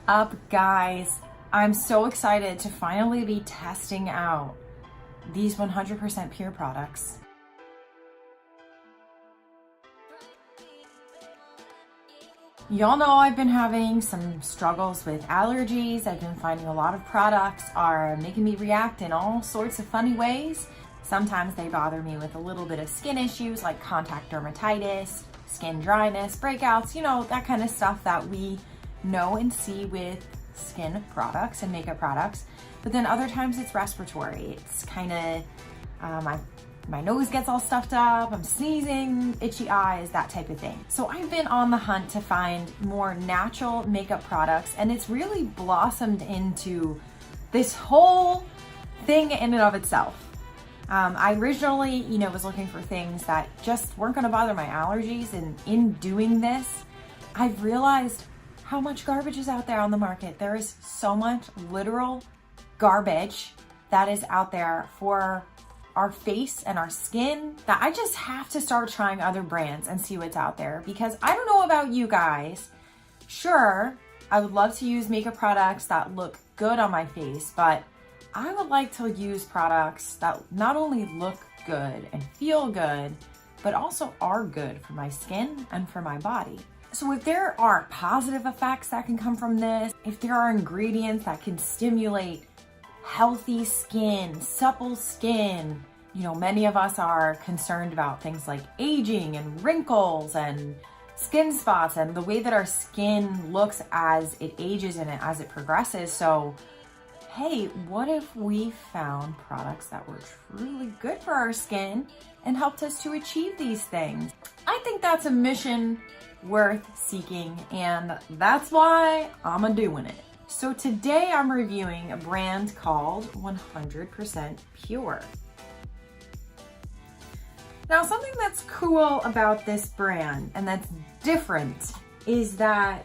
Up, guys? I'm so excited to finally be testing out these 100% pure products. Y'all know I've been having some struggles with allergies. I've been finding a lot of products are making me react in all sorts of funny ways. Sometimes they bother me with a little bit of skin issues like contact dermatitis, skin dryness, breakouts, you know, that kind of stuff that we know and see with skin products and makeup products. But then other times it's respiratory. It's kind of, my nose gets all stuffed up, I'm sneezing, itchy eyes, that type of thing. So I've been on the hunt to find more natural makeup products, and it's really blossomed into this whole thing in and of itself. I originally, was looking for things that just weren't gonna bother my allergies, and in doing this, I've realized how much garbage is out there on the market. There is so much literal garbage that is out there for our face and our skin that I just have to start trying other brands and see what's out there, because I don't know about you guys. Sure, I would love to use makeup products that look good on my face, but I would like to use products that not only look good and feel good, but also are good for my skin and for my body. So if there are positive effects that can come from this, if there are ingredients that can stimulate healthy skin, supple skin, many of us are concerned about things like aging and wrinkles and skin spots and the way that our skin looks as it ages and as it progresses. So hey, what if we found products that were truly good for our skin and helped us to achieve these things? I think that's a mission worth seeking, and that's why I'm doing it. So today I'm reviewing a brand called 100% Pure. Now, something that's cool about this brand and that's different is that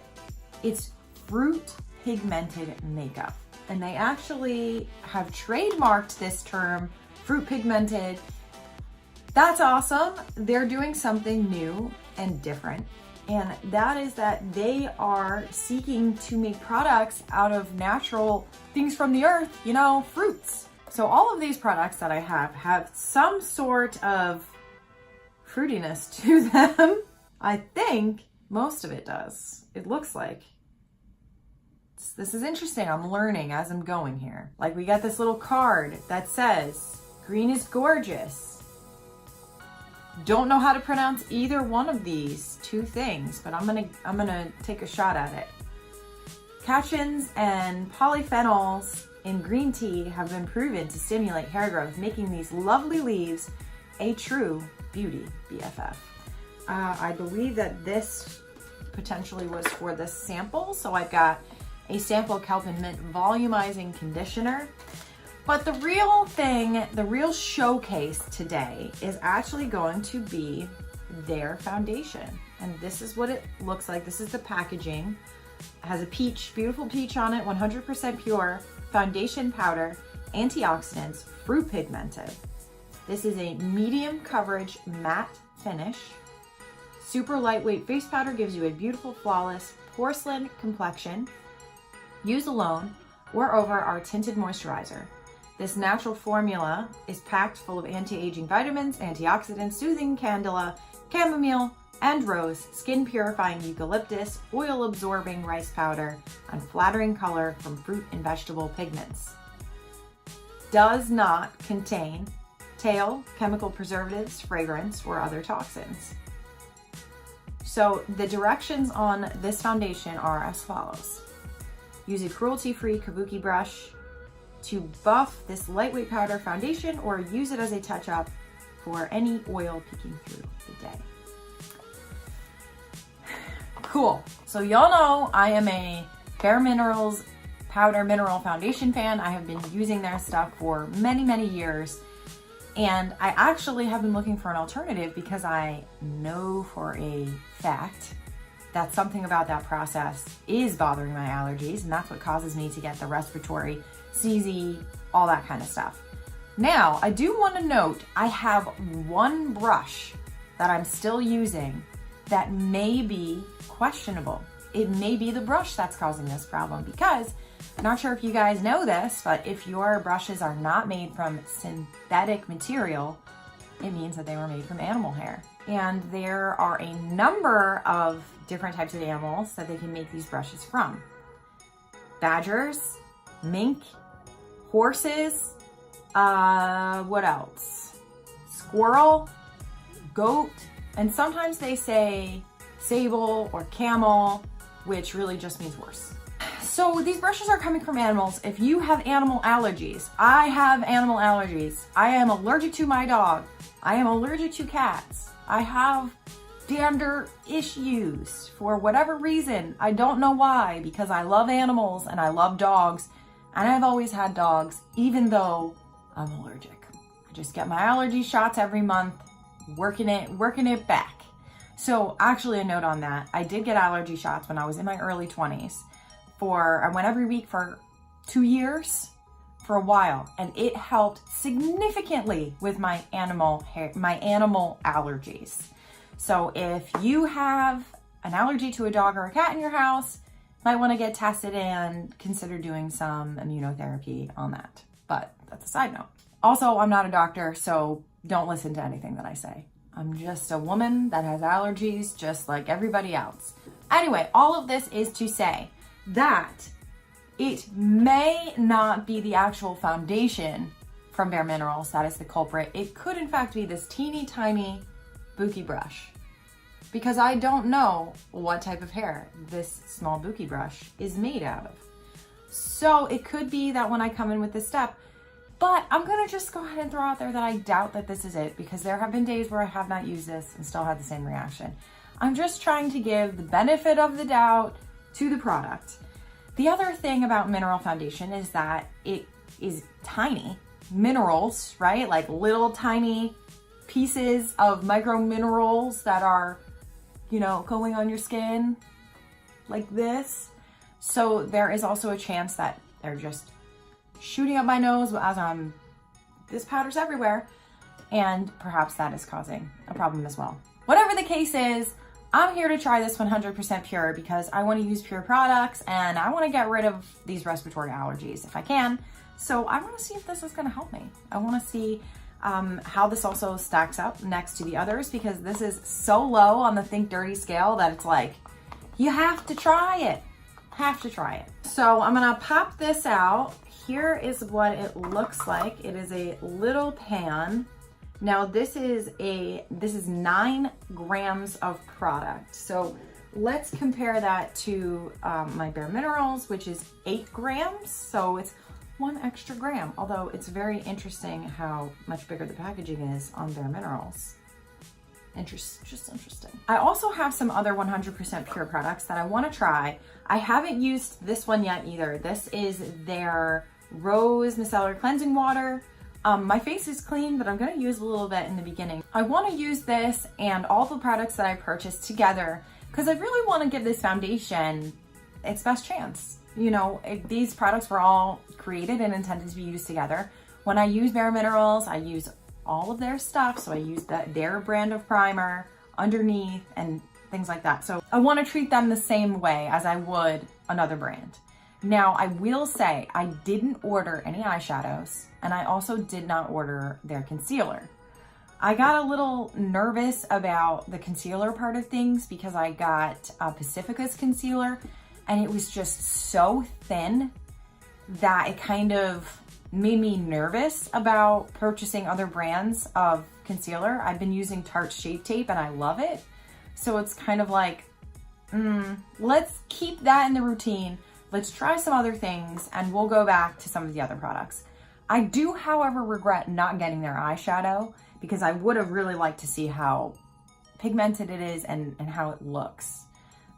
it's fruit pigmented makeup. And they actually have trademarked this term, fruit pigmented. That's awesome. They're doing something new and different. And that is that they are seeking to make products out of natural things from the earth, fruits. So all of these products that I have some sort of fruitiness to them. I think most of it does. It looks like. This is interesting. I'm learning as I'm going here. Like, we got this little card that says, green is gorgeous. Don't know how to pronounce either one of these two things, but I'm gonna take a shot at it. Catechins and polyphenols in green tea have been proven to stimulate hair growth, making these lovely leaves a true beauty BFF. I believe that this potentially was for this sample, so I've got a sample Kelp and Mint Volumizing Conditioner. But the real thing, the real showcase today is actually going to be their foundation. And this is what it looks like. This is the packaging. It has a peach, beautiful peach on it, 100% pure, foundation powder, antioxidants, fruit pigmented. This is a medium coverage matte finish. Super lightweight face powder gives you a beautiful, flawless porcelain complexion. Use alone or over our tinted moisturizer. This natural formula is packed full of anti-aging vitamins, antioxidants, soothing candela, chamomile, and rose, skin purifying eucalyptus, oil absorbing rice powder, and flattering color from fruit and vegetable pigments. Does not contain tail, chemical preservatives, fragrance, or other toxins. So the directions on this foundation are as follows. Use a cruelty-free kabuki brush to buff this lightweight powder foundation, or use it as a touch-up for any oil peeking through the day. Cool. So y'all know I am a Bare Minerals powder mineral foundation fan. I have been using their stuff for many, many years. And I actually have been looking for an alternative because I know for a fact that something about that process is bothering my allergies, and that's what causes me to get the respiratory, sneezy, all that kind of stuff. Now, I do want to note, I have one brush that I'm still using that may be questionable. it may be the brush that's causing this problem, because I'm not sure if you guys know this, but if your brushes are not made from synthetic material, it means that they were made from animal hair. And there are a number of different types of animals that they can make these brushes from. Badgers, mink, horses, what else? Squirrel, goat, and sometimes they say sable or camel, which really just means horse. So these brushes are coming from animals. If you have animal allergies, I have animal allergies. I am allergic to my dog. I am allergic to cats. I have dander issues for whatever reason. I don't know why, because I love animals and I love dogs, and I've always had dogs, even though I'm allergic. I just get my allergy shots every month, working it back. So actually, a note on that, I did get allergy shots when I was in my early 20s. I went every week for 2 years for a while, and it helped significantly with my animal allergies. So if you have an allergy to a dog or a cat in your house, might want to get tested and consider doing some immunotherapy on that. But that's a side note. Also, I'm not a doctor, so don't listen to anything that I say. I'm just a woman that has allergies just like everybody else. Anyway, all of this is to say that it may not be the actual foundation from Bare Minerals that is the culprit. It could in fact be this teeny tiny Buki brush, because I don't know what type of hair this small Buki brush is made out of. So it could be that when I come in with this step, but I'm gonna just go ahead and throw out there that I doubt that this is it, because there have been days where I have not used this and still had the same reaction. I'm just trying to give the benefit of the doubt to the product. The other thing about mineral foundation is that it is tiny minerals, right? Like little tiny pieces of micro minerals that are, going on your skin like this. So there is also a chance that they're just shooting up my nose as this powder's everywhere, and perhaps that is causing a problem as well. Whatever the case is, I'm here to try this 100% pure because I want to use pure products and I want to get rid of these respiratory allergies if I can. So I want to see if this is going to help me. I want to see how this also stacks up next to the others, because this is so low on the Think Dirty scale that it's like, you have to try it. Have to try it. So I'm going to pop this out. Here is what it looks like. It is a little pan. Now this is 9 grams of product. So let's compare that to my Bare Minerals, which is 8 grams. So it's 1 extra gram, although it's very interesting how much bigger the packaging is on Bare Minerals. Just interesting. I also have some other 100% pure products that I want to try. I haven't used this one yet either. This is their Rose Micellar Cleansing Water. My face is clean, but I'm going to use a little bit in the beginning. I want to use this and all the products that I purchased together because I really want to give this foundation its best chance. These products were all created and intended to be used together. When I use Bare Minerals, I use all of their stuff. So I use their brand of primer underneath and things like that. So I want to treat them the same way as I would another brand. Now, I will say I didn't order any eyeshadows, and I also did not order their concealer. I got a little nervous about the concealer part of things because I got Pacifica's concealer, and it was just so thin that it kind of made me nervous about purchasing other brands of concealer. I've been using Tarte Shape Tape, and I love it. So it's kind of like, let's keep that in the routine. Let's try some other things and we'll go back to some of the other products. I do, however, regret not getting their eyeshadow because I would have really liked to see how pigmented it is and how it looks.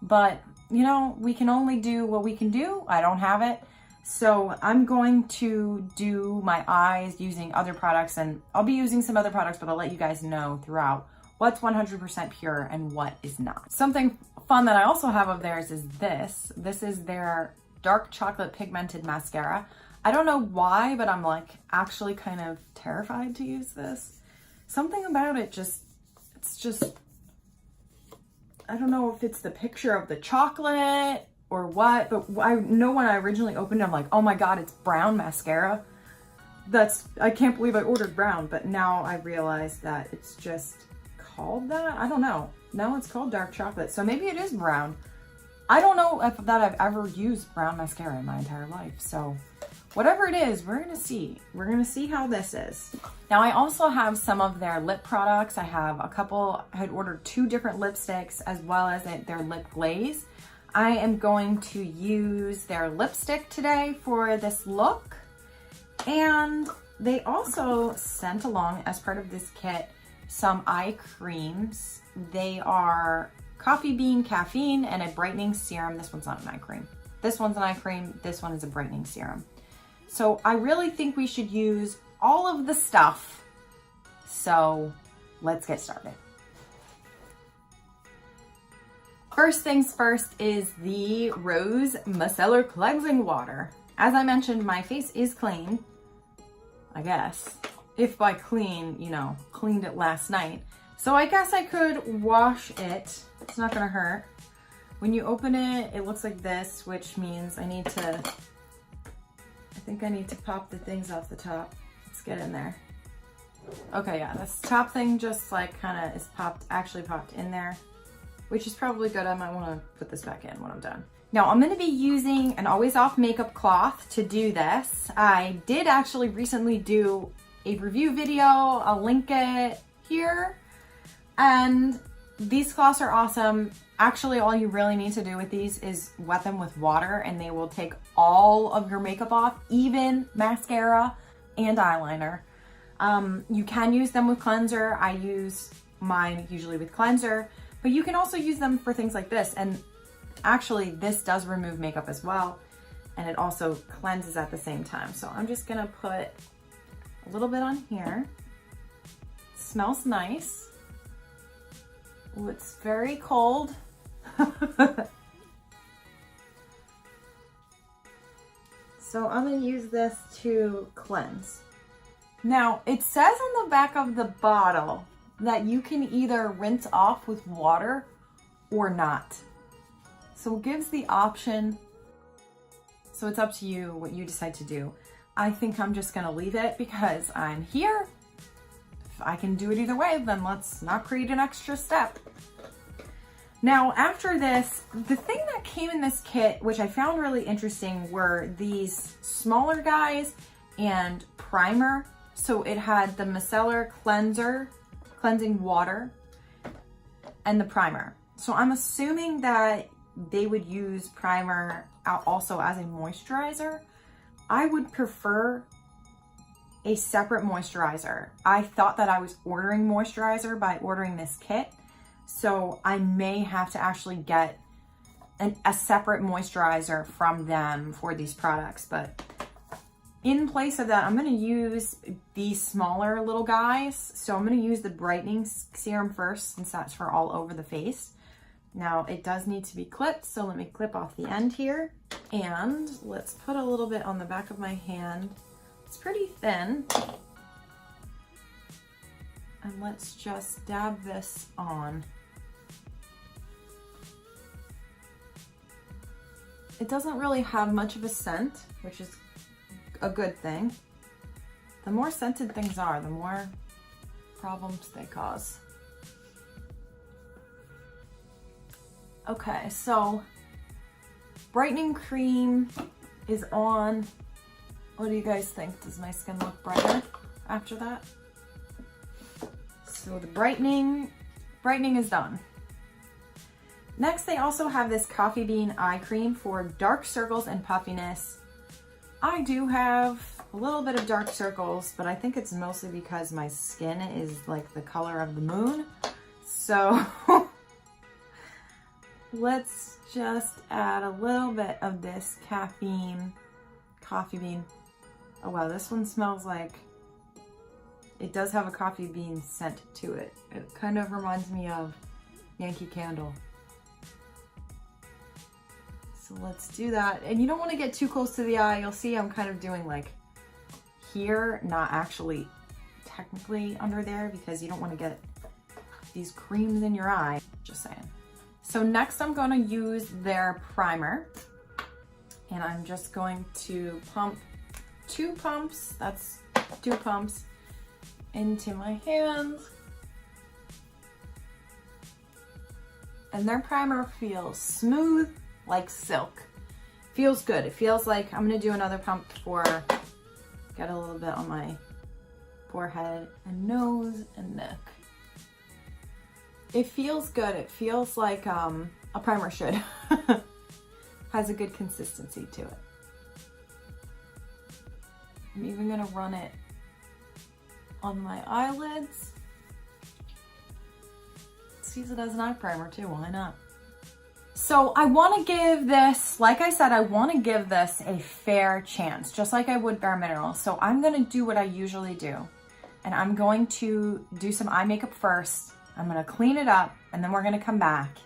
But, we can only do what we can do. I don't have it. So I'm going to do my eyes using other products, and I'll be using some other products, but I'll let you guys know throughout what's 100% pure and what is not. Something fun that I also have of theirs is this. This is their Dark Chocolate Pigmented Mascara. I don't know why, but I'm actually kind of terrified to use this. Something about it it's just I don't know if it's the picture of the chocolate or what, but I know when I originally opened it, I'm like, oh my God, it's brown mascara. I can't believe I ordered brown, but now I realize that it's just called that. I don't know. No, it's called dark chocolate. So maybe it is brown. I don't know that I've ever used brown mascara in my entire life. So whatever it is, we're gonna see. We're gonna see how this is. Now I also have some of their lip products. I have a couple, I had ordered 2 different lipsticks as well as their lip glaze. I am going to use their lipstick today for this look. And they also sent along, as part of this kit, some eye creams. They are coffee bean caffeine and a brightening serum. This one's not an eye cream. This one's an eye cream. This one is a brightening serum. So I really think we should use all of the stuff. So let's get started. First things first is the Rose Micellar Cleansing Water. As I mentioned, my face is clean, I guess. If by clean, you know, cleaned it last night. So I guess I could wash it. It's not gonna hurt. When you open it, it looks like this, which means I think I need to pop the things off the top. Let's get in there. Okay, yeah, this top thing just like kind of is actually popped in there, which is probably good. I might want to put this back in when I'm done. Now I'm going to be using an Always Off makeup cloth to do this. I did actually recently do a review video. I'll link it here. And these cloths are awesome. Actually, all you really need to do with these is wet them with water and they will take all of your makeup off, even mascara and eyeliner. You can use them with cleanser. I use mine usually with cleanser, but you can also use them for things like this. And actually, this does remove makeup as well. And it also cleanses at the same time. So I'm just gonna put a little bit on here. It smells nice. Ooh, it's very cold. So I'm gonna use this to cleanse. Now, it says on the back of the bottle that you can either rinse off with water or not. So it gives the option. So it's up to you what you decide to do. I think I'm just gonna leave it because I'm here. If I can do it either way, then let's not create an extra step. Now, after this, the thing that came in this kit, which I found really interesting, were these smaller guys and primer. So it had the Micellar cleansing water, and the primer. So I'm assuming that they would use primer also as a moisturizer. I would prefer a separate moisturizer. I thought that I was ordering moisturizer by ordering this kit. So I may have to actually get a separate moisturizer from them for these products. But in place of that, I'm going to use these smaller little guys. So I'm going to use the Brightening Serum first, since that's for all over the face. Now it does need to be clipped, so let me clip off the end here. And let's put a little bit on the back of my hand. It's pretty thin. And let's just dab this on. It doesn't really have much of a scent, which is a good thing. The more scented things are, the more problems they cause. Okay, so Brightening Cream is on. What do you guys think? Does my skin look brighter after that? So the brightening is done. Next, they also have this coffee bean eye cream for dark circles and puffiness. I do have a little bit of dark circles, but I think it's mostly because my skin is like the color of the moon. So let's just add a little bit of this coffee bean. Oh wow, this one smells like, it does have a coffee bean scent to it. It kind of reminds me of Yankee Candle. So let's do that. And you don't want to get too close to the eye. You'll see I'm kind of doing like here, not actually technically under there, because you don't want to get these creams in your eye. Just saying. So next I'm going to use their primer, and I'm just going to pump 2 pumps, that's 2 pumps, into my hands. And their primer feels smooth like silk. Feels good. It feels like I'm gonna do another pump for, get a little bit on my forehead and nose and neck. It feels good. It feels like a primer should. Has a good consistency to it. I'm even gonna run it on my eyelids. Let's use it as an eye primer too, why not? So I wanna give this, like I said, I wanna give this a fair chance, just like I would Bare Minerals. So I'm gonna do what I usually do. And I'm going to do some eye makeup first. I'm gonna clean it up, and then we're gonna come back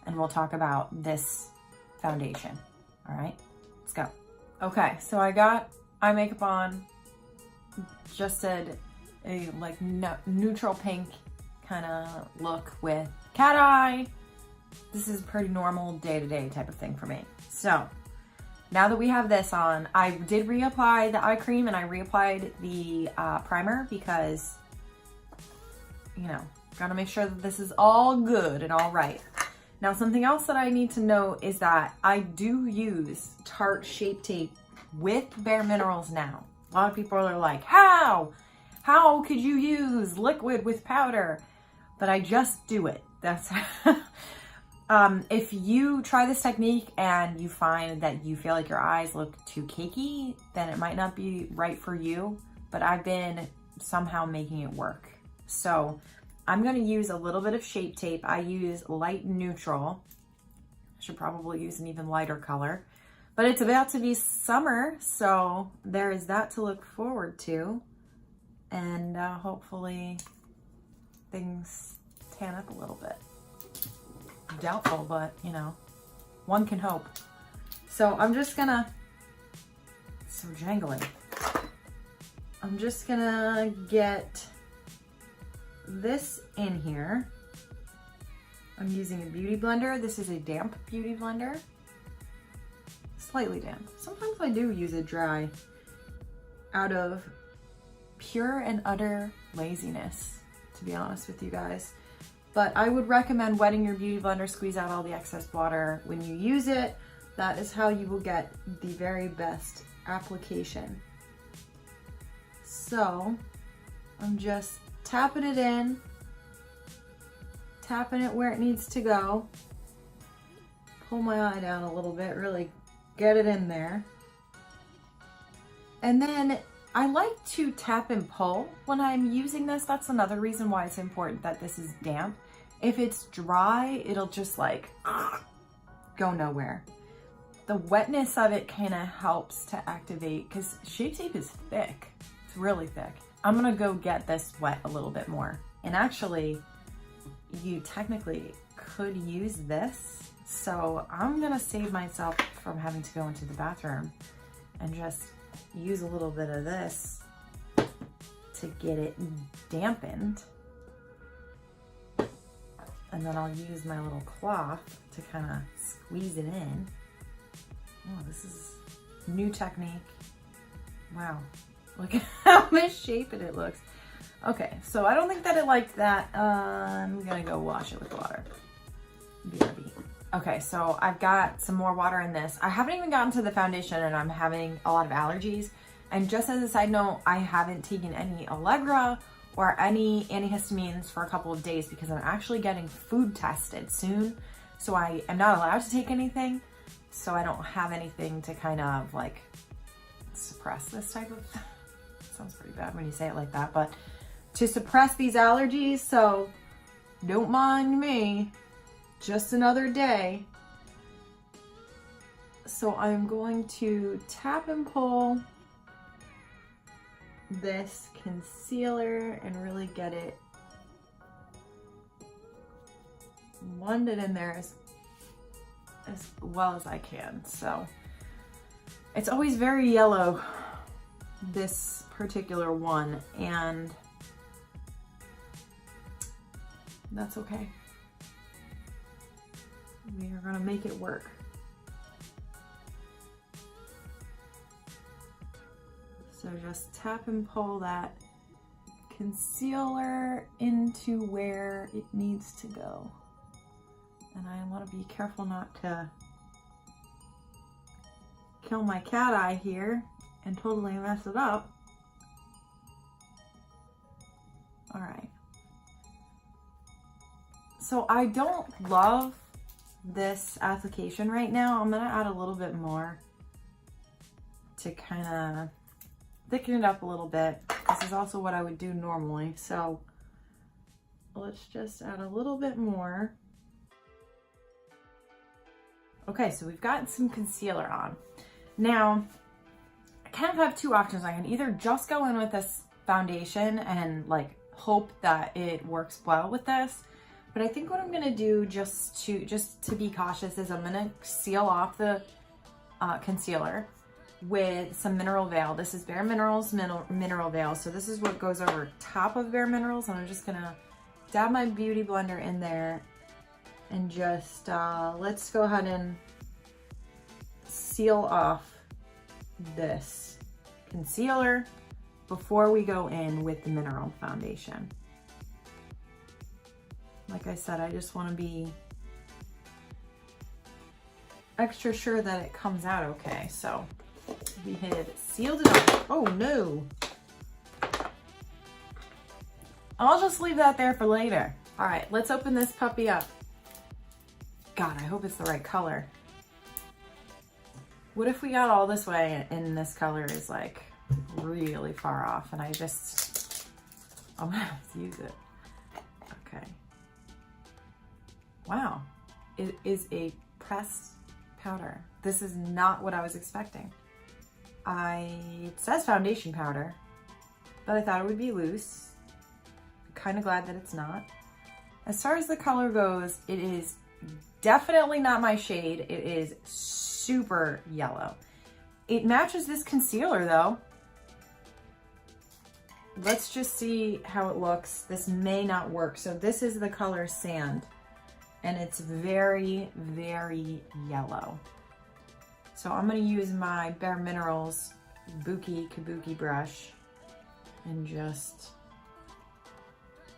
and we'll talk about this foundation. All right, let's go. Okay, so I got eye makeup on, just did a like neutral pink kind of look with cat eye. This is a pretty normal day-to-day type of thing for me. So now that we have this on, I did reapply the eye cream and I reapplied the primer because, you know, gotta make sure that this is all good and all right. Now, something else that I need to know is that I do use Tarte Shape Tape with Bare Minerals now. A lot of people are like, how? How could you use liquid with powder? But I just do it. That's if you try this technique and you find that you feel like your eyes look too cakey, then it might not be right for you, but I've been somehow making it work. So I'm gonna use a little bit of Shape Tape. I use light neutral. I should probably use an even lighter color, but it's about to be summer, so there is that to look forward to. And hopefully things tan up a little bit. Doubtful, but you know, one can hope. So I'm just gonna, so jangly. I'm just gonna get this in here. I'm using a beauty blender. This is a damp beauty blender. Slightly damp. Sometimes I do use it dry out of pure and utter laziness, to be honest with you guys. But I would recommend wetting your beauty blender, squeeze out all the excess water when you use it. That is how you will get the very best application. So I'm just tapping it in, tapping it where it needs to go. Pull my eye down a little bit, really get it in there. And then I like to tap and pull when I'm using this. That's another reason why it's important that this is damp. If it's dry, it'll just like go nowhere. The wetness of it kind of helps to activate, because Shape Tape is thick. It's really thick. I'm gonna go get this wet a little bit more. And actually, you technically could use this. So I'm gonna save myself from having to go into the bathroom and just use a little bit of this to get it dampened. And then I'll use my little cloth to kind of squeeze it in. Oh, this is new technique. Wow, look at how misshapen it looks. Okay, so I don't think that it liked that. I'm gonna go wash it with water. BRB. Okay, so I've got some more water in this. I haven't even gotten to the foundation and I'm having a lot of allergies. And just as a side note, I haven't taken any Allegra or any antihistamines for a couple of days because I'm actually getting food tested soon. So I am not allowed to take anything. So I don't have anything to kind of like suppress this type of, sounds pretty bad when you say it like that, but to suppress these allergies. So don't mind me. Just another day. So I'm going to tap and pull this concealer and really get it blended in there as well as I can. So it's always very yellow, this particular one, and that's okay. We are gonna make it work. So just tap and pull that concealer into where it needs to go. And I want to be careful not to kill my cat eye here and totally mess it up. All right. So I don't love this application right now. I'm gonna add a little bit more to kind of thicken it up a little bit. This is also what I would do normally. So let's just add a little bit more. Okay, so we've gotten some concealer on. Now, I kind of have two options. I can either just go in with this foundation and like hope that it works well with this. But I think what I'm gonna do just to be cautious is I'm gonna seal off the concealer with some Mineral Veil. This is Bare Minerals Mineral Veil. So this is what goes over top of Bare Minerals. And I'm just gonna dab my Beauty Blender in there and just, let's go ahead and seal off this concealer before we go in with the mineral foundation. Like I said, I just want to be extra sure that it comes out okay. So we had sealed it up. Oh no. I'll just leave that there for later. All right, let's open this puppy up. God, I hope it's the right color. What if we got all this way and this color is like really far off and I'm gonna have to use it. Okay. Wow, it is a pressed powder. This is not what I was expecting. It says foundation powder, but I thought it would be loose. I'm kind of glad that it's not. As far as the color goes, it is definitely not my shade. It is super yellow. It matches this concealer though. Let's just see how it looks. This may not work. So this is the color Sand, and it's very, very yellow. So I'm gonna use my Bare Minerals Kabuki brush and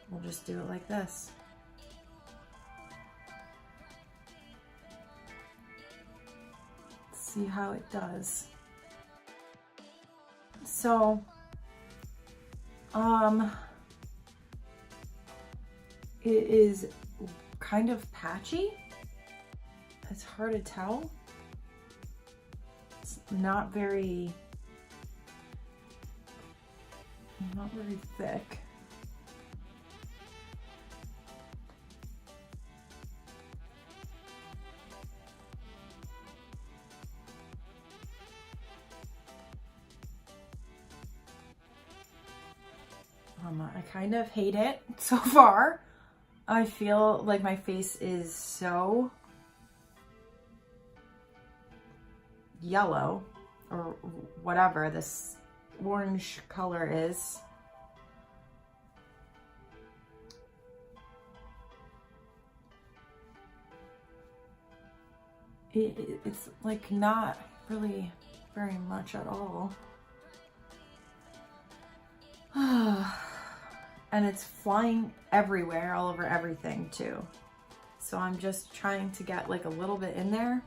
we'll just do it like this. See how it does. So, it is kind of patchy. It's hard to tell. It's not very thick. I kind of hate it so far. I feel like my face is so yellow, or whatever this orange color is. It's like not really very much at all. And it's flying everywhere, all over everything too. So I'm just trying to get like a little bit in there.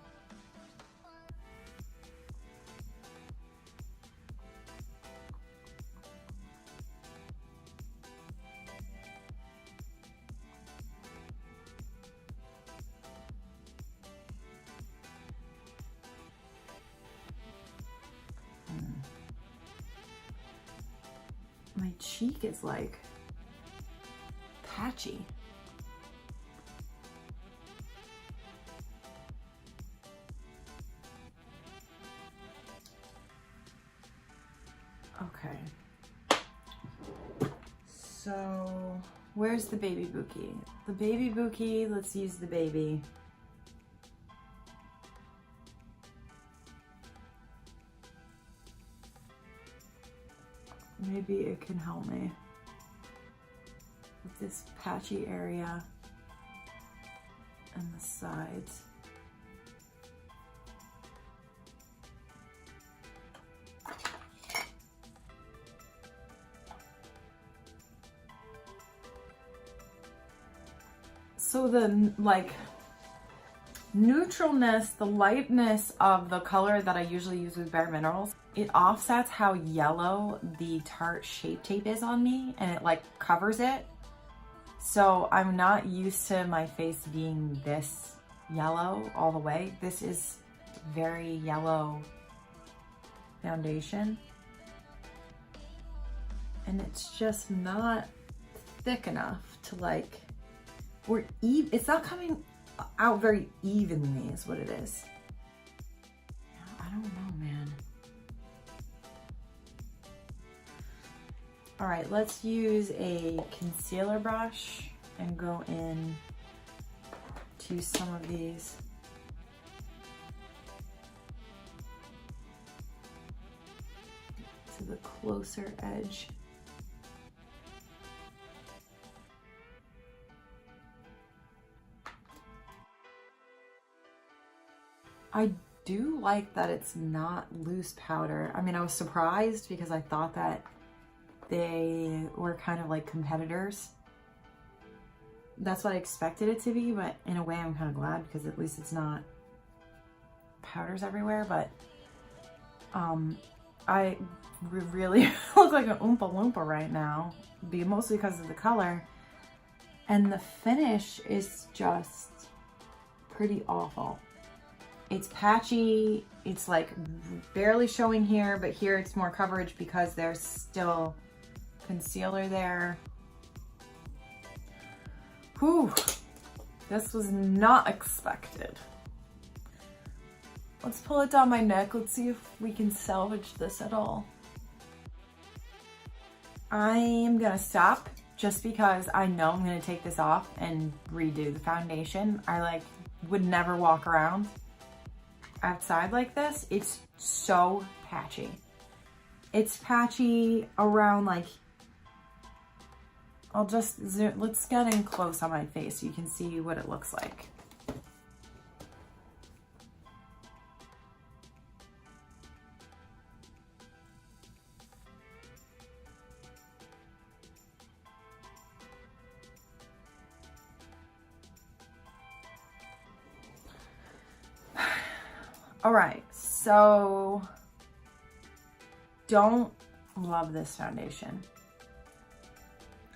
My cheek is like patchy. Okay. So where's the baby Buki? The baby Buki, let's use the baby. Maybe it can help me with this patchy area and the sides. So the like neutralness, the lightness of the color that I usually use with Bare Minerals, it offsets how yellow the Tarte Shape Tape is on me, and it like covers it. So I'm not used to my face being this yellow all the way. This is very yellow foundation, and it's just not thick enough to like, or even, it's not coming out very evenly is what it is. I don't know, man. All right, let's use a concealer brush and go in to some of these. To the closer edge. I do like that it's not loose powder. I mean, I was surprised because I thought that they were kind of like competitors. That's what I expected it to be, but in a way I'm kind of glad because at least it's not powders everywhere. But I really look like an Oompa Loompa right now, mostly because of the color. And the finish is just pretty awful. It's patchy, it's like barely showing here, but here it's more coverage because there's still concealer there. Whew, this was not expected. Let's pull it down my neck. Let's see if we can salvage this at all. I am gonna stop just because I know I'm gonna take this off and redo the foundation. I like would never walk around outside like this. It's so patchy. It's patchy around like, I'll just zoom, let's get in close on my face so you can see what it looks like. All right, so don't love this foundation.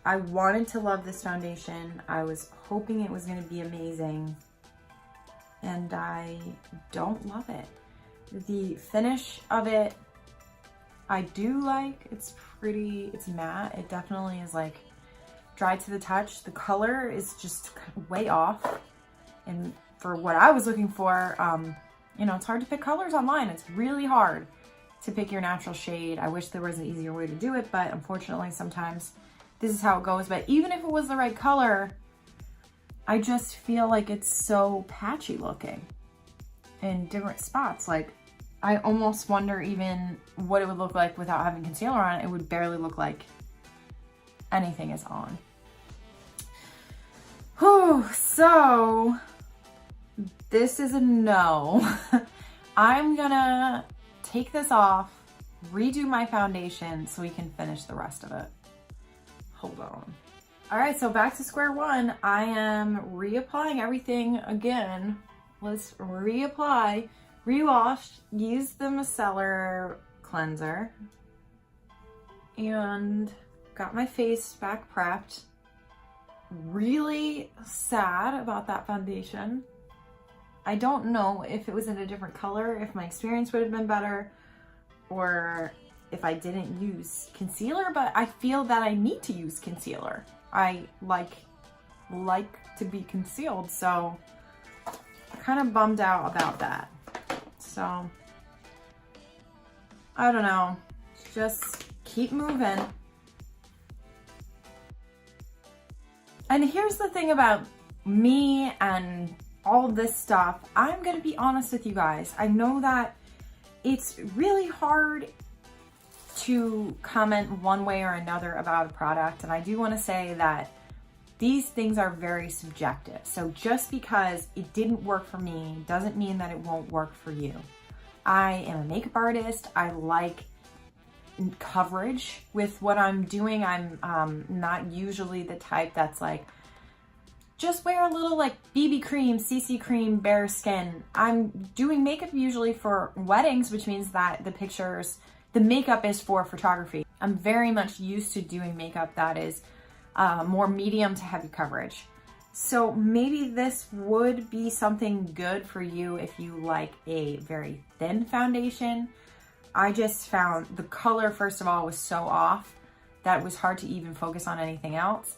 I wanted to love this foundation. I was hoping it was gonna be amazing, and I don't love it. The finish of it, I do like. It's pretty, it's matte. It definitely is like dry to the touch. The color is just way off, and for what I was looking for, you know, it's hard to pick colors online. It's really hard to pick your natural shade. I wish there was an easier way to do it, but unfortunately sometimes this is how it goes. But even if it was the right color, I just feel like it's so patchy looking in different spots. Like, I almost wonder even what it would look like without having concealer on it. It would barely look like anything is on. Whew, so this is a no. I'm gonna take this off, redo my foundation so we can finish the rest of it. Hold on. All right, so back to square one. I am reapplying everything again. Let's reapply, rewash, use the Micellar cleanser, and got my face back prepped. Really sad about that foundation. I don't know if it was in a different color, if my experience would have been better, or if I didn't use concealer, but I feel that I need to use concealer. I like to be concealed, so I'm kind of bummed out about that. So, I don't know, just keep moving. And here's the thing about me and all this stuff. I'm gonna be honest with you guys. I know that it's really hard to comment one way or another about a product, and I do want to say that these things are very subjective. So just because it didn't work for me doesn't mean that it won't work for you. I am a makeup artist. I like coverage with what I'm doing. I'm not usually the type that's like just wear a little like BB cream, CC cream, bare skin. I'm doing makeup usually for weddings, which means that the makeup is for photography. I'm very much used to doing makeup that is more medium to heavy coverage. So maybe this would be something good for you if you like a very thin foundation. I just found the color, first of all, was so off that it was hard to even focus on anything else.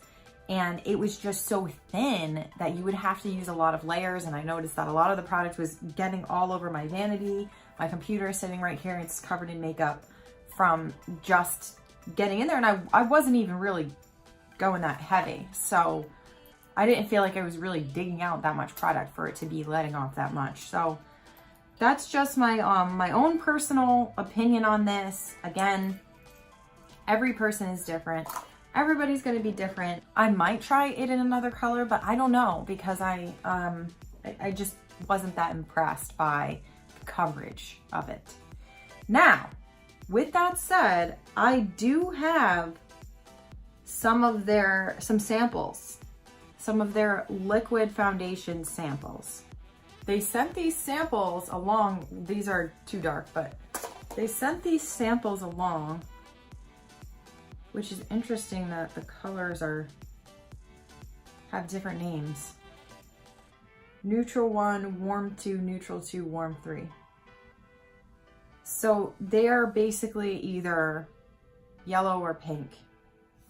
And it was just so thin that you would have to use a lot of layers. And I noticed that a lot of the product was getting all over my vanity. My computer is sitting right here. It's covered in makeup from just getting in there. And I wasn't even really going that heavy. So I didn't feel like I was really digging out that much product for it to be letting off that much. So that's just my my own personal opinion on this. Again, every person is different. Everybody's going to be different. I might try it in another color, but I don't know, because I just wasn't that impressed by the coverage of it. Now, with that said, I do have some samples, some of their liquid foundation samples. They sent these samples along. These are too dark, but they sent these samples along, which is interesting that the colors have different names. Neutral 1, Warm 2, Neutral 2, Warm 3. So they are basically either yellow or pink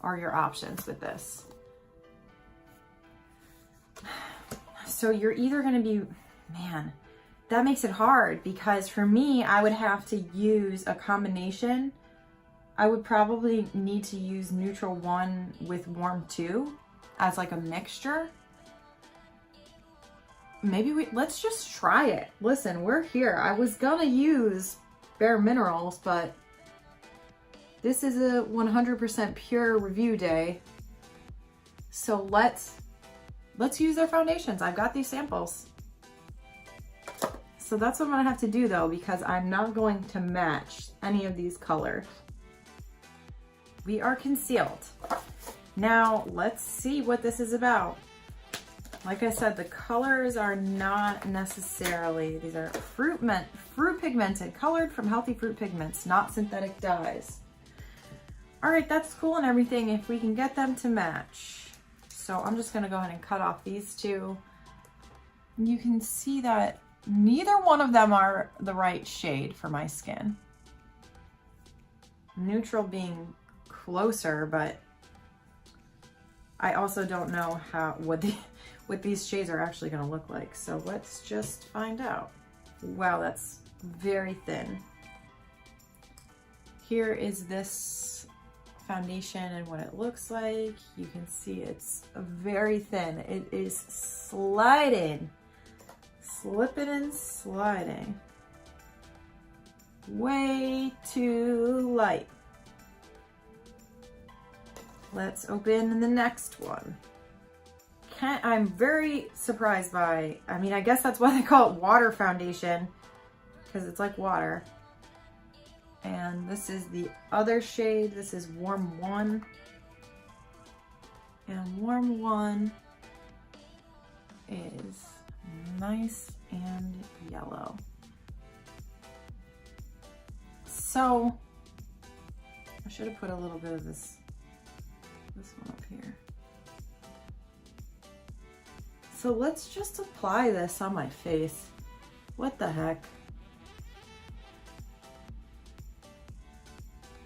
are your options with this. So you're either gonna be, man, that makes it hard, because for me, I would have to use a combination. I would probably need to use Neutral 1 with Warm 2 as like a mixture. Maybe let's just try it. Listen, we're here. I was gonna use Bare Minerals, but this is a 100% pure review day. So let's use their foundations. I've got these samples. So that's what I'm gonna have to do though, because I'm not going to match any of these colors. We are concealed. Now let's see what this is about. Like I said, the colors are not necessarily, these are fruit pigmented, colored from healthy fruit pigments, not synthetic dyes. All right, that's cool and everything if we can get them to match. So I'm just gonna go ahead and cut off these two. You can see that neither one of them are the right shade for my skin. Neutral being closer, but I also don't know what these shades are actually going to look like. So let's just find out. Wow, that's very thin. Here is this foundation and what it looks like. You can see it's very thin. It is sliding, slipping and sliding. Way too light. Let's open the next one. I'm very surprised by, I mean, I guess that's why they call it water foundation, because it's like water. And this is the other shade. This is Warm 1. And Warm 1 is nice and yellow. So, I should have put a little bit of this one up here. So let's just apply this on my face. What the heck?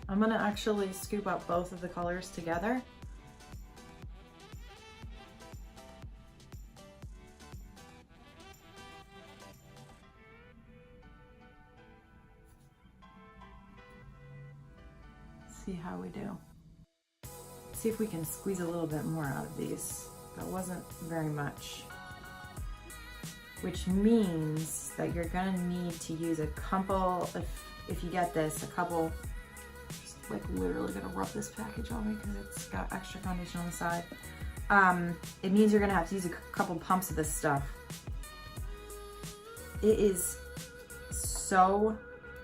I'm gonna actually scoop up both of the colors together. See how we do. See if we can squeeze a little bit more out of these. That wasn't very much. Which means that you're gonna need to use a couple, if you get this, a couple, just like literally gonna rub this package on me because it's got extra foundation on the side. It means you're gonna have to use a couple pumps of this stuff. It is so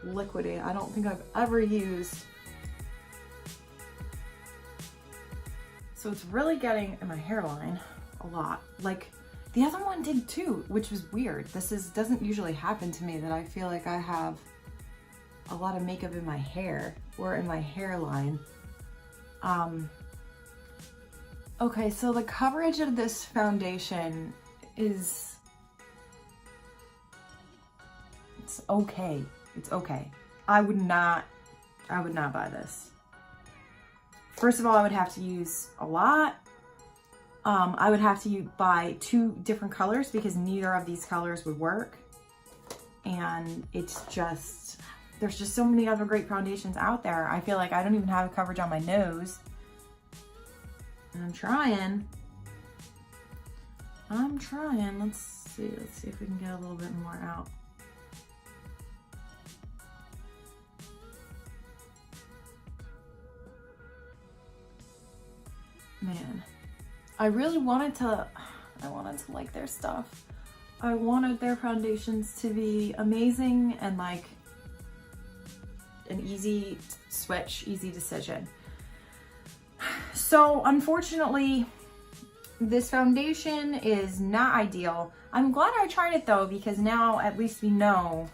liquidy. I don't think I've ever used. So it's really getting in my hairline. a lot. Like the other one did too, which was weird. Doesn't usually happen to me, that I feel like I have a lot of makeup in my hair or in my hairline. Okay, so the coverage of this foundation is, it's okay. It's okay. I would not buy this. First of all, I would have to use a lot. I would have to buy 2 different colors because neither of these colors would work. And it's just, there's just so many other great foundations out there. I feel like I don't even have coverage on my nose. And I'm trying. Let's see if we can get a little bit more out. Man, I really wanted to like their stuff. I wanted their foundations to be amazing and like an easy switch, easy decision. So unfortunately, this foundation is not ideal. I'm glad I tried it though, because now at least we know,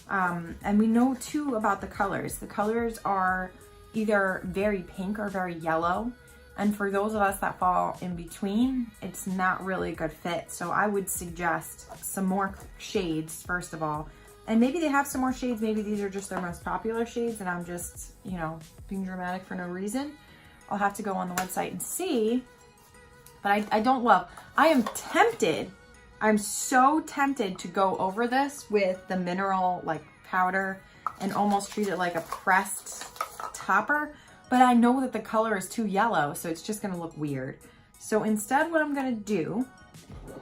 and we know too about the colors. The colors are either very pink or very yellow. And for those of us that fall in between, it's not really a good fit. So I would suggest some more shades, first of all. And maybe they have some more shades. Maybe these are just their most popular shades and I'm just, you know, being dramatic for no reason. I'll have to go on the website and see. But I don't love. I am tempted. I'm so tempted to go over this with the mineral like powder and almost treat it like a pressed topper. But I know that the color is too yellow, so it's just gonna look weird. So instead what I'm gonna do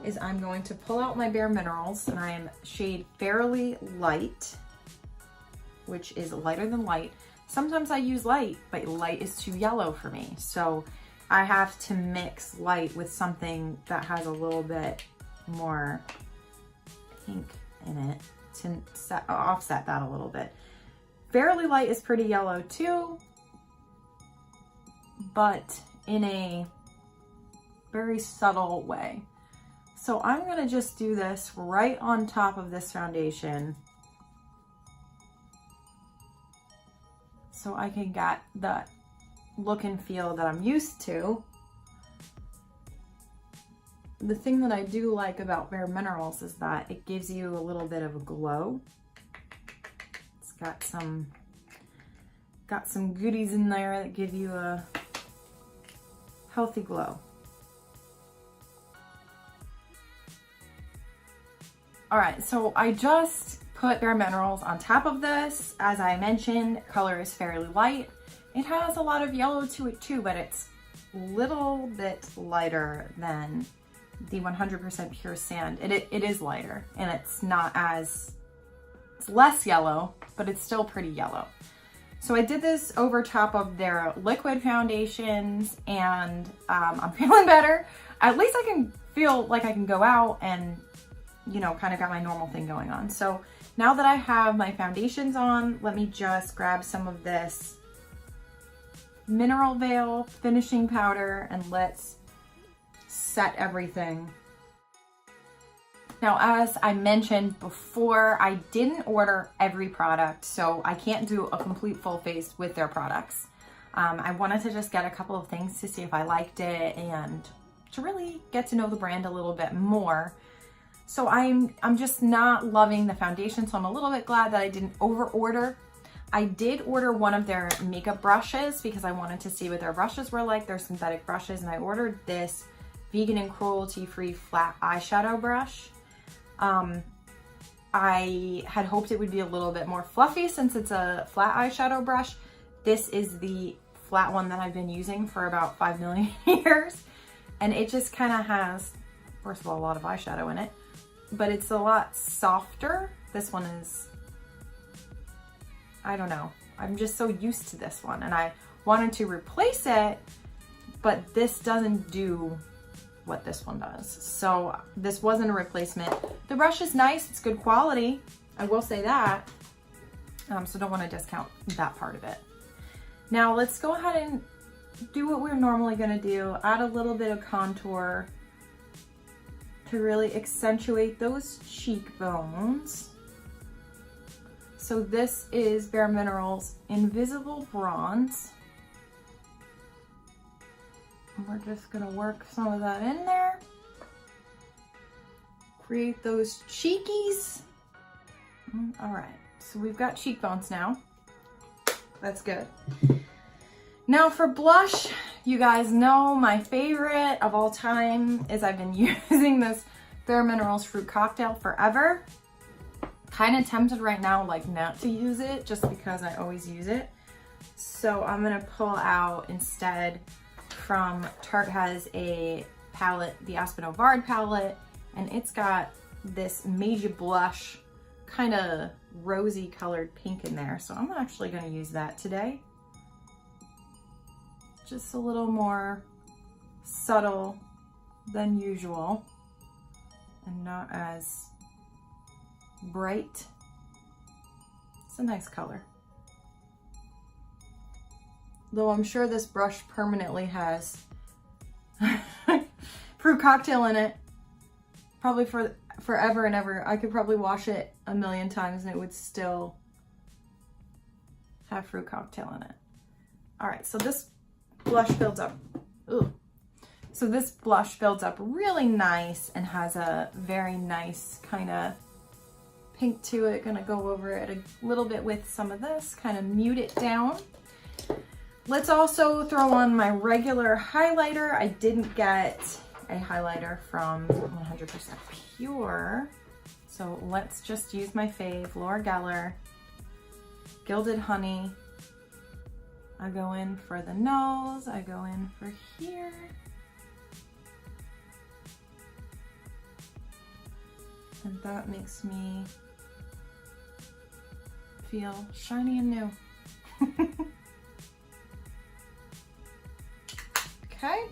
is I'm going to pull out my Bare Minerals, and I am shade Fairly Light, which is lighter than light. Sometimes I use light, but light is too yellow for me. So I have to mix light with something that has a little bit more pink in it to offset that a little bit. Fairly Light is pretty yellow too, but in a very subtle way. So I'm gonna just do this right on top of this foundation so I can get the look and feel that I'm used to. The thing that I do like about Bare Minerals is that it gives you a little bit of a glow. It's got some goodies in there that give you a healthy glow. All right, so I just put Bare Minerals on top of this. As I mentioned, color is Fairly Light. It has a lot of yellow to it too, but it's a little bit lighter than the 100% Pure Sand. It is lighter, and it's not as, it's less yellow, but it's still pretty yellow. So I did this over top of their liquid foundations, and I'm feeling better. At least I can feel like I can go out and, you know, kind of got my normal thing going on. So now that I have my foundations on, let me just grab some of this Mineral Veil finishing powder and let's set everything. Now, as I mentioned before, I didn't order every product, so I can't do a complete full face with their products. I wanted to just get a couple of things to see if I liked it and to really get to know the brand a little bit more. So I'm just not loving the foundation, so I'm a little bit glad that I didn't over order. I did order one of their makeup brushes because I wanted to see what their brushes were like. They're synthetic brushes, and I ordered this vegan and cruelty-free flat eyeshadow brush. I had hoped it would be a little bit more fluffy since it's a flat eyeshadow brush. This is the flat one that I've been using for about 5 million years. And it just kind of has, first of all, a lot of eyeshadow in it, but it's a lot softer. This one is, I don't know. I'm just so used to this one, and I wanted to replace it, but this doesn't do what this one does. So this wasn't a replacement. The brush is nice, it's good quality, I will say that. So don't want to discount that part of it. Now let's go ahead and do what we're normally gonna do. Add a little bit of contour to really accentuate those cheekbones. So this is Bare Minerals Invisible Bronze. And we're just gonna work some of that in there. Create those cheekies. All right, so we've got cheekbones now. That's good. Now for blush, you guys know my favorite of all time is I've been using this Bare Minerals Fruit Cocktail forever. Kind of tempted right now like not to use it just because I always use it. So I'm gonna pull out instead from Tarte has a palette, the Aspen Ovard palette, and it's got this Major Blush kind of rosy colored pink in there. So I'm actually gonna use that today. Just a little more subtle than usual and not as bright. It's a nice color. Though I'm sure this brush permanently has fruit cocktail in it. Probably for forever and ever. I could probably wash it a million times and it would still have fruit cocktail in it. All right, so this blush builds up. Ooh. So this blush builds up really nice and has a very nice kind of pink to it. Gonna go over it a little bit with some of this, kind of mute it down. Let's also throw on my regular highlighter. I didn't get a highlighter from 100% Pure. So let's just use my fave, Laura Geller, Gilded Honey. I go in for the nose, I go in for here. And that makes me feel shiny and new. Okay.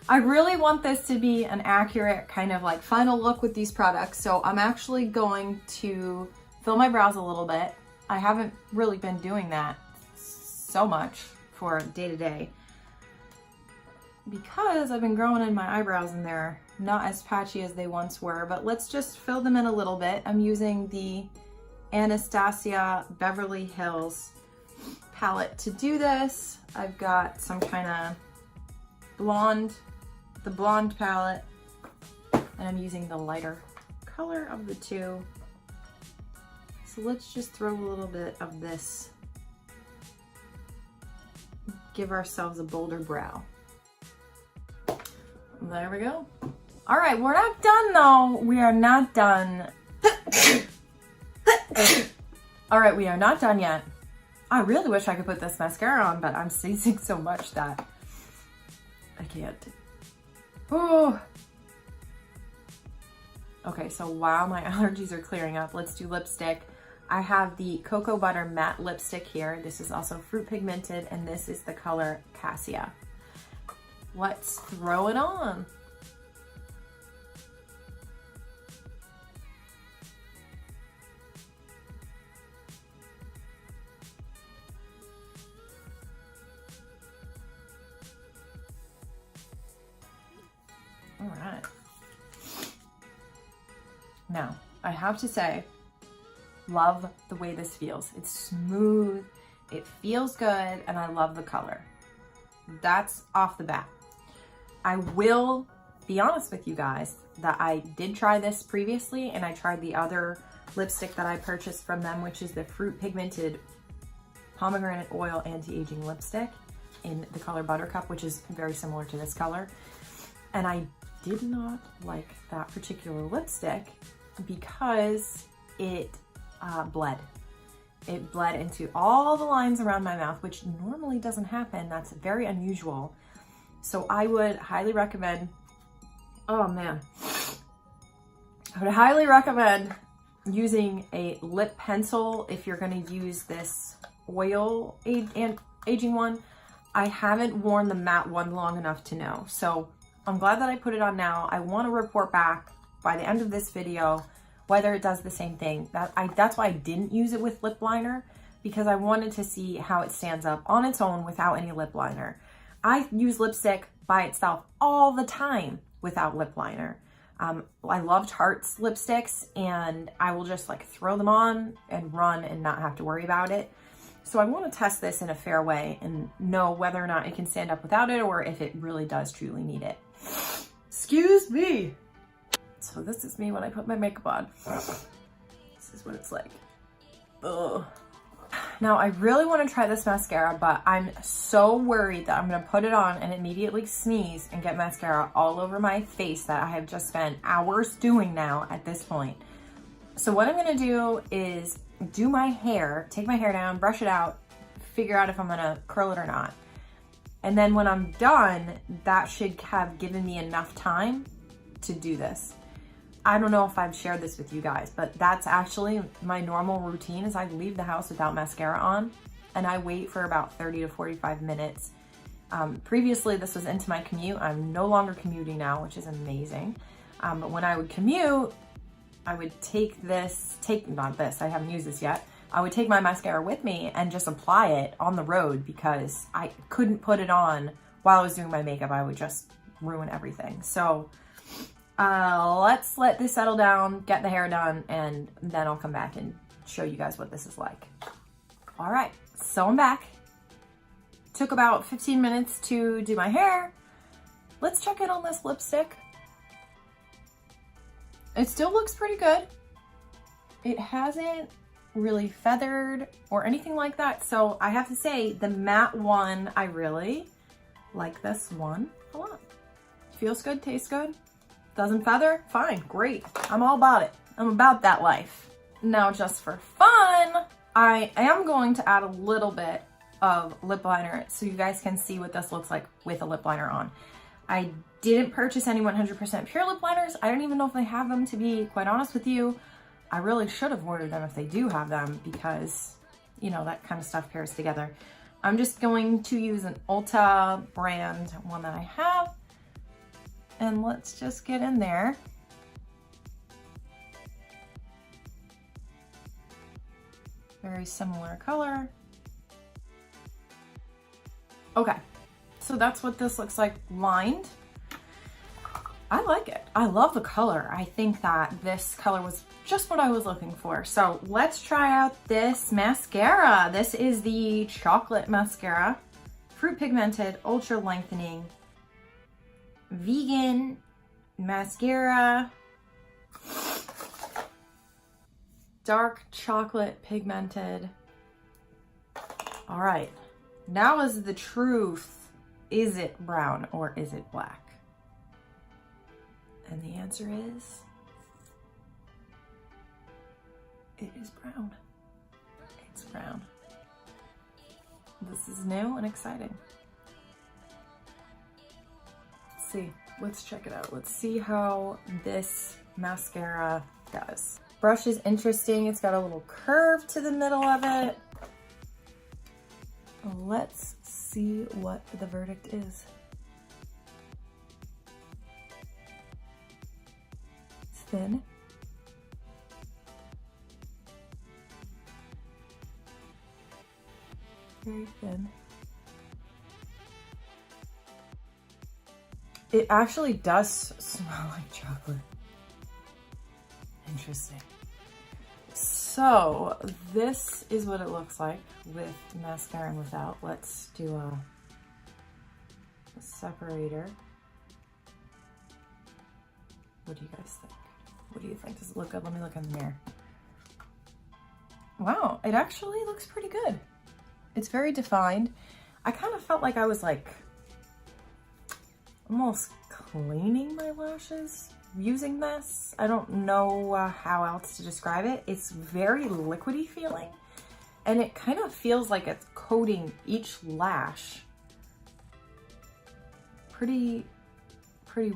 I really want this to be an accurate kind of like final look with these products. So I'm actually going to fill my brows a little bit. I haven't really been doing that so much for day to day because I've been growing in my eyebrows and they're not as patchy as they once were, but let's just fill them in a little bit. I'm using the Anastasia Beverly Hills palette to do this. I've got some kind of blonde, the blonde palette, and I'm using the lighter color of the two. So let's just throw a little bit of this. Give ourselves a bolder brow. There we go. All right, we're not done though. We are not done. All right, we are not done yet. I really wish I could put this mascara on, but I'm sneezing so much that I can't. Oh. Okay, so while my allergies are clearing up, let's do lipstick. I have the Cocoa Butter Matte Lipstick here. This is also Fruit Pigmented, and this is the color Cassia. Let's throw it on. All right. Now, I have to say, love the way this feels. It's smooth, it feels good, and I love the color. That's off the bat. I will be honest with you guys that I did try this previously, and I tried the other lipstick that I purchased from them, which is the Fruit Pigmented Pomegranate Oil Anti-Aging Lipstick in the color Buttercup, which is very similar to this color. And I did not like that particular lipstick because it bled. It bled into all the lines around my mouth, which normally doesn't happen. That's very unusual. So I would highly recommend, oh man, I would highly recommend using a lip pencil if you're gonna use this oil aging one. I haven't worn the matte one long enough to know. So I'm glad that I put it on now. I wanna report back by the end of this video whether it does the same thing. That's why I didn't use it with lip liner, because I wanted to see how it stands up on its own without any lip liner. I use lipstick by itself all the time without lip liner. I love Tarte's lipsticks, and I will just like throw them on and run and not have to worry about it. So I want to test this in a fair way and know whether or not it can stand up without it, or if it really does truly need it. Excuse me. So this is me when I put my makeup on. This is what it's like. Ugh. Now I really want to try this mascara, but I'm so worried that I'm going to put it on and immediately sneeze and get mascara all over my face that I have just spent hours doing now at this point. So what I'm going to do is do my hair, take my hair down, brush it out, figure out if I'm going to curl it or not. And then when I'm done, that should have given me enough time to do this. I don't know if I've shared this with you guys, but that's actually my normal routine is I leave the house without mascara on and I wait for about 30 to 45 minutes. Previously, this was into my commute. I'm no longer commuting now, which is amazing. But when I would commute, I would not this, I haven't used this yet. I would take my mascara with me and just apply it on the road because I couldn't put it on while I was doing my makeup. I would just ruin everything. So let's let this settle down, get the hair done, and then I'll come back and show you guys what this is like. All right, so I'm back. Took about 15 minutes to do my hair. Let's check in on this lipstick. It still looks pretty good. It hasn't really feathered or anything like that. So I have to say the matte one, I really like this one a lot. Feels good, tastes good. Doesn't feather? Fine, great. I'm all about it. I'm about that life. Now, just for fun, I am going to add a little bit of lip liner so you guys can see what this looks like with a lip liner on. I didn't purchase any 100% pure lip liners. I don't even know if they have them, to be quite honest with you. I really should have ordered them if they do have them because, you know, that kind of stuff pairs together. I'm just going to use an Ulta brand one that I have. And let's just get in there. Very similar color. Okay, so that's what this looks like lined. I like it. I love the color. I think that this color was just what I was looking for. So let's try out this mascara. This is the Chocolate Mascara, Fruit Pigmented, Ultra Lengthening, Vegan Mascara, Dark Chocolate Pigmented. All right, now is the truth. Is it brown or is it black? And the answer is, it is brown. It's brown. This is new and exciting. Let's see, let's check it out. Let's see how this mascara does. Brush is interesting. It's got a little curve to the middle of it. Let's see what the verdict is. It's thin. Very thin. It actually does smell like chocolate. Interesting. So this is what it looks like with mascara and without. Let's do a separator. What do you guys think? What do you think? Does it look good? Let me look in the mirror. Wow, it actually looks pretty good. It's very defined. I kind of felt like I was like almost cleaning my lashes using this. I don't know how else to describe it. It's very liquidy feeling, and it kind of feels like it's coating each lash pretty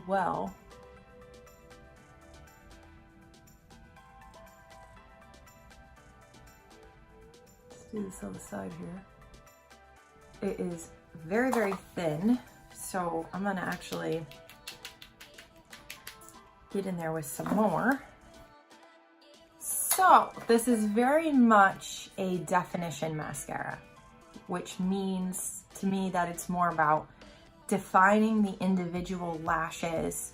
well. Let's do this on the side here. It is very, very thin, so I'm gonna actually get in there with some more. So this is very much a definition mascara, which means to me that it's more about defining the individual lashes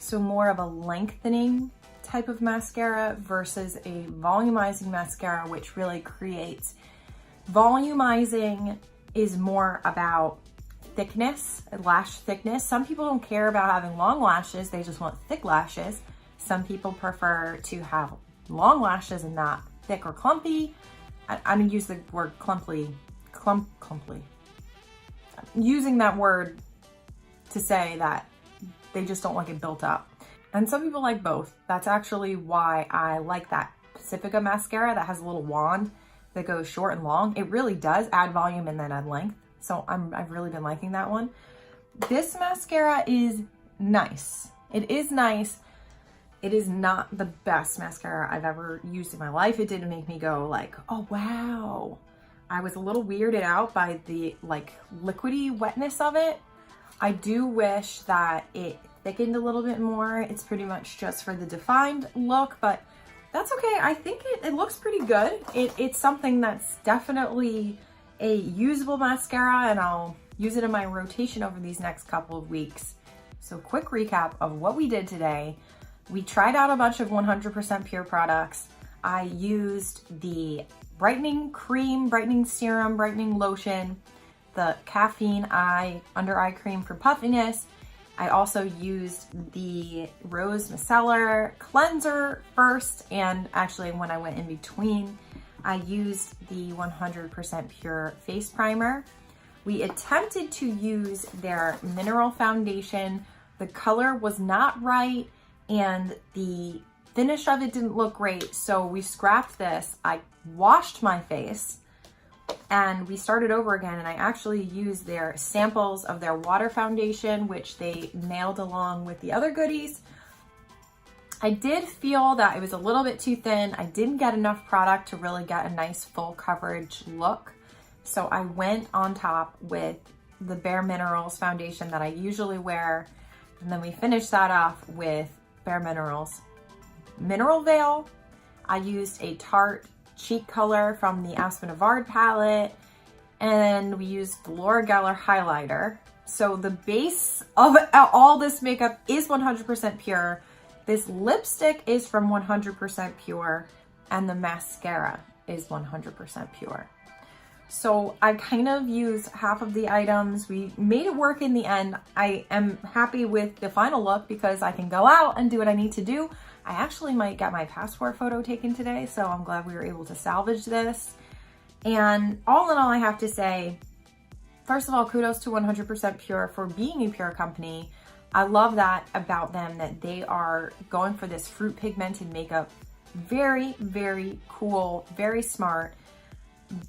so more of a lengthening type of mascara versus a volumizing mascara, which really creates. Volumizing is more about thickness, lash thickness. Some people don't care about having long lashes, they just want thick lashes. Some people prefer to have long lashes and not thick or clumpy. I'm gonna use the word clumpy. I'm using that word to say that they just don't like it built up. And some people like both. That's actually why I like that Pacifica mascara that has a little wand that goes short and long. It really does add volume and then add length. So I've really been liking that one. This mascara is nice. It is nice. It is not the best mascara I've ever used in my life. It didn't make me go like, oh wow. I was a little weirded out by the like liquidy wetness of it. I do wish that it thickened a little bit more. It's pretty much just for the defined look, but that's okay. I think it looks pretty good. It's something that's definitely a usable mascara, and I'll use it in my rotation over these next couple of weeks. So quick recap of what we did today. We tried out a bunch of 100% pure products. I used the Brightening Cream, Brightening Serum, Brightening Lotion, the Caffeine Under Eye Cream for puffiness. I also used the Rose Micellar Cleanser first, and actually when I went in between, I used the 100% pure face primer. We attempted to use their mineral foundation. The color was not right, and the finish of it didn't look great, so we scrapped this. I washed my face and we started over again, and I actually used their samples of their water foundation, which they mailed along with the other goodies. I did feel that it was a little bit too thin. I didn't get enough product to really get a nice full coverage look. So I went on top with the Bare Minerals foundation that I usually wear, and then we finished that off with Bare Minerals Mineral Veil. I used a Tarte cheek color from the Aspen Avard palette, and we used the Laura Geller highlighter. So the base of all this makeup is 100% pure. This lipstick is from 100% pure, and the mascara is 100% pure. So I kind of used half of the items. We made it work in the end. I am happy with the final look because I can go out and do what I need to do. I actually might get my passport photo taken today, so I'm glad we were able to salvage this. And all in all, I have to say, first of all, kudos to 100% Pure for being a pure company. I love that about them, that they are going for this fruit pigmented makeup. Very, very cool, very smart.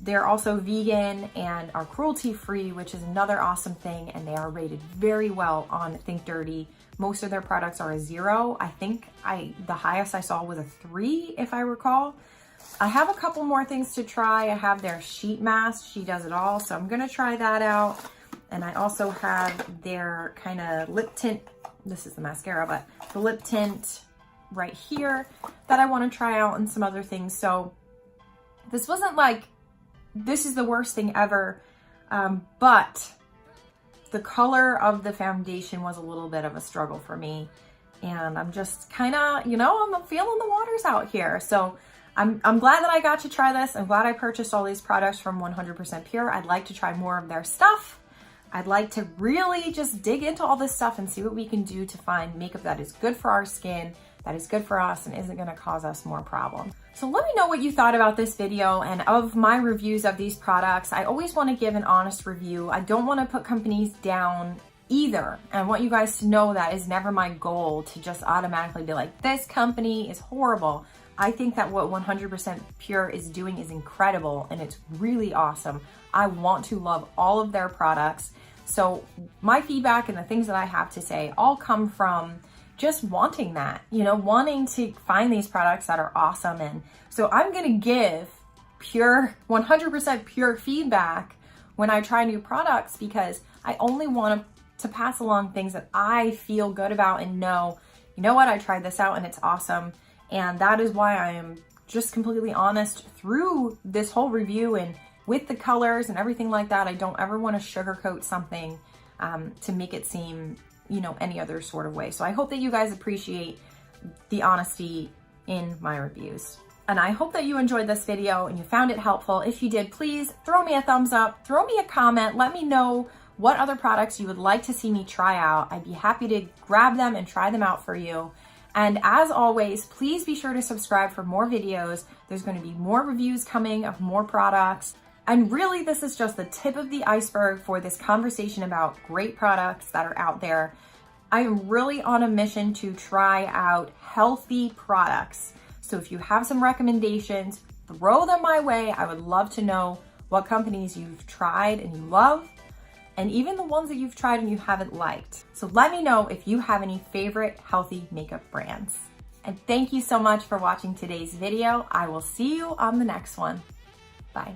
They're also vegan and are cruelty free, which is another awesome thing, and they are rated very well on Think Dirty. Most of their products are a 0. I think the highest I saw was a 3, if I recall. I have a couple more things to try. I have their sheet mask, She Does It All, so I'm gonna try that out. And I also have their kind of lip tint, this is the mascara, but the lip tint right here that I wanna try out, and some other things. So this wasn't like, this is the worst thing ever, but the color of the foundation was a little bit of a struggle for me. And I'm just kind of, you know, I'm feeling the waters out here. So I'm glad that I got to try this. I'm glad I purchased all these products from 100% Pure. I'd like to try more of their stuff. I'd like to really just dig into all this stuff and see what we can do to find makeup that is good for our skin, that is good for us, and isn't gonna cause us more problems. So let me know what you thought about this video and of my reviews of these products. I always wanna give an honest review. I don't wanna put companies down either. And I want you guys to know that is never my goal, to just automatically be like, this company is horrible. I think that what 100% Pure is doing is incredible, and it's really awesome. I want to love all of their products. So my feedback and the things that I have to say all come from just wanting that, you know, wanting to find these products that are awesome. And so I'm gonna give pure, 100% pure feedback when I try new products, because I only want to pass along things that I feel good about and know, you know what, I tried this out and it's awesome. And that is why I am just completely honest through this whole review, and with the colors and everything like that. I don't ever want to sugarcoat something to make it seem you know, any other sort of way. So I hope that you guys appreciate the honesty in my reviews. And I hope that you enjoyed this video and you found it helpful. If you did, please throw me a thumbs up, throw me a comment, let me know what other products you would like to see me try out. I'd be happy to grab them and try them out for you. And as always, please be sure to subscribe for more videos. There's going to be more reviews coming of more products. And really, this is just the tip of the iceberg for this conversation about great products that are out there. I am really on a mission to try out healthy products. So if you have some recommendations, throw them my way. I would love to know what companies you've tried and you love, and even the ones that you've tried and you haven't liked. So let me know if you have any favorite healthy makeup brands. And thank you so much for watching today's video. I will see you on the next one. Bye.